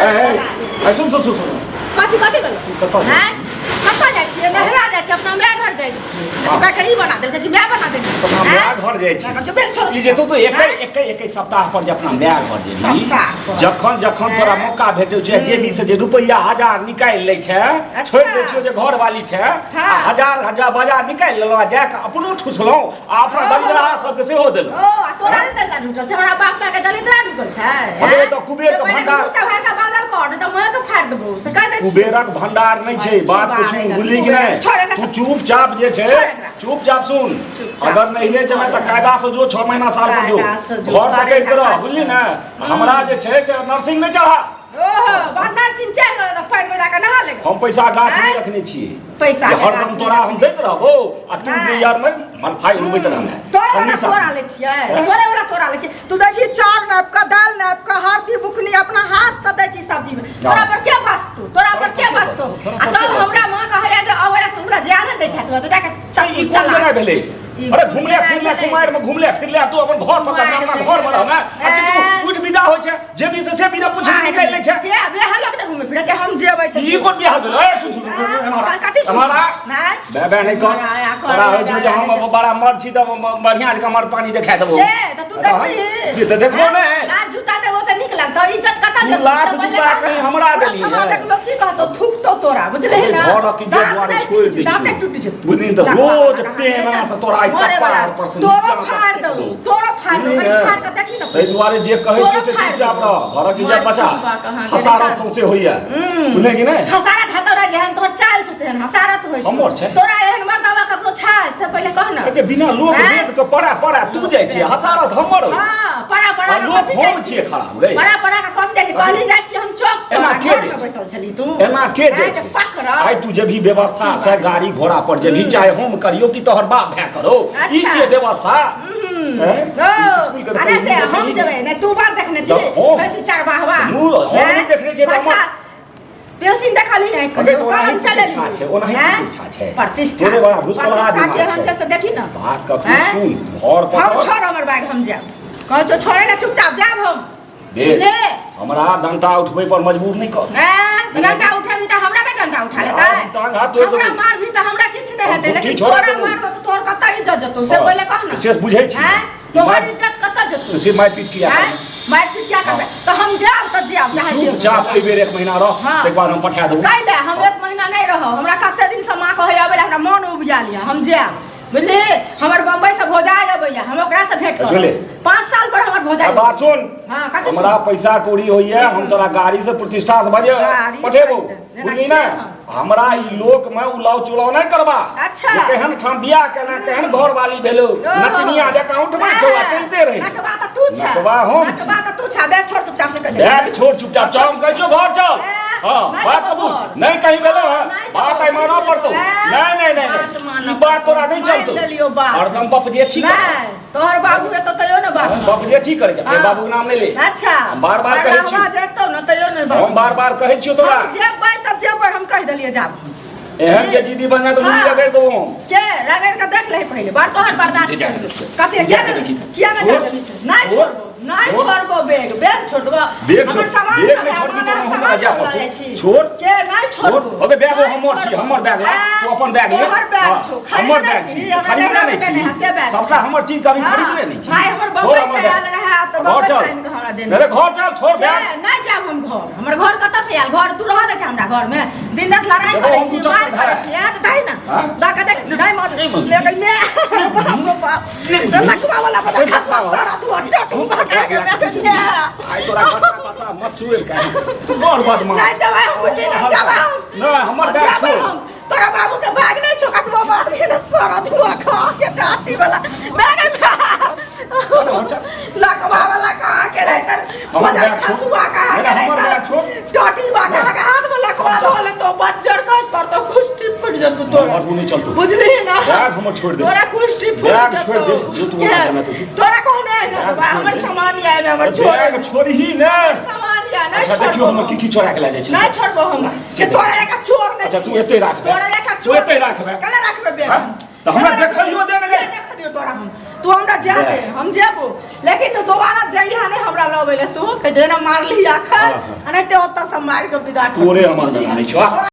सुन सुन सुन सुन कथी कथी कथी हैं कतऽ जाइ छियै नहरा जाइ छियै अपना माय घर जाइ छियै ओकरा कहीं बना देलकै कि माय बना देलकै अपना माय घर जाइ छियै ई जे तू तो एक सप्ताह पर जे अपना माय घर जेबी जखन जखन तोरा मौका भेटै छै जेबी से जे रुपैया 1000 निकालि लै छै छोड़ि दै छियो जे घर वाली छै आ 1000 बाजार निकालि लेलौ आ जाके अपनो ठुसलौ आ अपना दलिद्रा सबके सेहो देलौ ओ तोरा दलिद्रा ढुकल छै हमरा बाप माय के दलिद्रा ढुकल छै अरे तो कुबेर के भंडार सब घर का बादल कर त मोह के फाड़ देबो से कह दे कुबेरक भंडार नहीं छै बात को सुन बुझली कि नहीं तू चुपचाप जे छै चुपचाप सुन अगर नहीं ले जमे त कायदा से जो 6 महीना साल पर जो घर पकड़ के रह बुझली ना हमरा जे छै से नर्सिंग नहीं चढ़ा ओहो बानर सिंह चल गेल त पैर में जाके नहा ले हम पैसा गाछ में रखने छिए पैसा हरदम तोरा हम देत रहबो आ तू भी यार में मलफाई उबैत रहना तोरा ले छिए तोरे वाला तोरा ले छिए तू दै छी चार नाप का दाल नाप का हरदी बुकनी अपना हाथ से दै छी सब्जी में तोरा पर के बसतू तोरा पर के बसतू आ तब हमरा मां कहैया जे अबरा हमरा ज्यादा दै छै तो जाके चक्की चला भेले अरे घुमले फिरले कुमार में घुमले फिरले तू अपन घर पकड़ अपना घर में रहना आ तू उठ विदा होय छै जे भी से बिना पूछे निकल ले छै बे हलक न घुमे फिरे छै हम जेबै त ई कोन बियाह भेल ए सुन हमारा बे नहीं कर तोरा होय छै जे हम बड़ा मर्द छी त बढ़िया जका मर्द पानी देखा देबो ए त तू देखबी से त देखबो ने लाज जूता देबो त निक लागत इज्जत कता जे लाज जूता कहीं हमरा देली है समाज लोग की कहतो थूक तो तोरा बुझले है ना घर की जे द्वारे छोड़ दै छी दांत टूट जेत बुझनी त रोज पेना से तोरा कपार पर से तोरा फाड़ दो तोरा फाड़ दो फाड़ के देखी न तै दुआरे जे कहै छै से चुपचाप रह घर की जे बचा हसारत सौसे होइया बुझले कि नहीं हसारत हतोरा जेहन तोर चाल छतेन हसारत होय छै हमर छै तोरा एहन मर्दावा ककरो छै से पहिले कह न के बिना लोग वेद के पड़ा तू जाय छी हसारत हमर होय हां पड़ा लोग हम छिए खराब गे पड़ा के कथि जाय छी कहली जाय छी हम चौक पर एना के बैसल छली तू एना के जाय छी आइ तू जे भी व्यवस्था से गाड़ी घोड़ा पर जे भी चाहे हम करियो कि तोहर बाप भै करो ई जे व्यवस्था स्कूल के अरे हम जेबै ने तू बात देखने छी वैसे चार बाहवा हम नहीं देखने छी त पेशिन देखली है काम चले छै ओना ही प्रतिष्ठा छै प्रतिष्ठा तोरे बड़ा भूसकोला आदमी के हम से देखी ना बात कखनी सुन घर पर हम छोड़ हमर बैग हम जाब कह जो छोड़े ना चुपचाप जाब हम ले हमरा डंटा उठबै पर मजबूर नहीं कर डंटा उठाबी त हमरा पे डंटा उठा लेता टांग हाथ तोड़ हमरा मार भी त हमरा किछ नहीं हेतै लेकिन तोरा मारबो त तोर कता इज्जत जतो से पहले कह ना से बुझै छी तोहर इज्जत कता जतो से मार पीट किया मार पीट क्या करबे त हम जाब त जाब चाहे चुपचाप एहि बेर 1 महीना रह एक बार हम पठा देबो काहे हम 1 महीना नहीं रहो हमरा कते दिन से मां कहै आबे हमरा मन उबिया लिया हम जाब बुझली हमर बम्बई से भोजाय अबैया हम ओकरा से भेंट कर 5 साल पर हमर भोजाय बात सुन हां हमरा पैसा कौड़ी होइए हम तोरा गाड़ी से प्रतिष्ठा से बजे पठेबो बुझली ना हमरा ई लोक में उलाव चुलाव नहीं करबा अच्छा केहन ठाम बियाह केना केहन घर वाली भेलो नचनिया जे अकाउंट में छौ चलते रहे नटवा त तू छ नटवा त तू छ बैग छोड़ चुपचाप से कह बैग छोड़ चुपचाप चल कह जो घर चल हां बात कबूल नहीं कहीं भेलो है बात आई मानना पड़तो नहीं ई बात तोरा नहीं चलतो हरदम बाप जे ठीक नहीं तोहर बाबू के तो तयो न बात बाप जे ठीक करे छै बाबू के नाम नहीं ले अच्छा बार-बार कहै छी आवाज एतो न तयो न हम बार-बार कहै छियो तोरा जेबै त जेबै हम कह देलिए जाब एहन के दीदी बन जा तो मुनी रगड़ दो के रगड़ के देख ले पहले बार तोहर बर्दाश्त कते किया न जा नहीं छोड़बो नहीं छोड़बो बैग छोड़बो हमर सामान बैग नहीं छोड़बी तो हम जा पर छोड़ के नहीं छोड़बो ओके बैग हमर छी हमर बैग तू अपन बैग ले हमर बैग छो हमर बैग छी खरीद नहीं छी सबटा हमर चीज कभी खरीदले नहीं छी भाई हमर बम्बई से आयल रहा तो बम्बई से हमरा देने मेरे घर चल छोड़ बैग नहीं जाब हम घर हमर घर कत से आयल घर तू रह दे छ हमरा घर में दिन रात लड़ाई करे छी मार करे छी त दही ना दा के देख नहीं मार ले गई मैं बाप लखवा वाला पता खसवा सारा तू अड्डा तू आई तोरा कथा मत छुएल का तू और बदमाश नहीं जाबे हम बोली ना जाबे नहीं हमर बैग छोड़ तोरा बाबू के बैग नहीं छोका तू मार भी ना सारा धुआ खा के टाटी वाला बैग लखवा वाला कहां के रहतर मजा खसुआ कहां के हमर बैग छोड़ टाटी वाला के हाथ में लखवा वाला तो बच्चर कस पर तो कुछ टिप फट जत तोरा नहीं चलतो बुझली ना बैग हमर छोड़ दे तोरा कुछ टिप बैग छोड़ दे जो तू जाना तो तोरा कौन है ना हमर सामान आए में हमर छोड़ बैग छोड़ ही ना सामान या नहीं अच्छा देखियो हम की चोरा के ला जाय छी नहीं छोड़बो हम के तोरा एक चोर नहीं अच्छा तू एते राख तोरा एक तू एते राख कने राखबे बैग तो हमरा देखलियो दे ने तोरा हम तू हमरा जा दे हम जेबो लेकिन दोबारा जइहा ने हमरा लबे ले सो के देना मारली आखा नहीं ते ओता से मार के विदा तोरे हमर जाना नहीं छो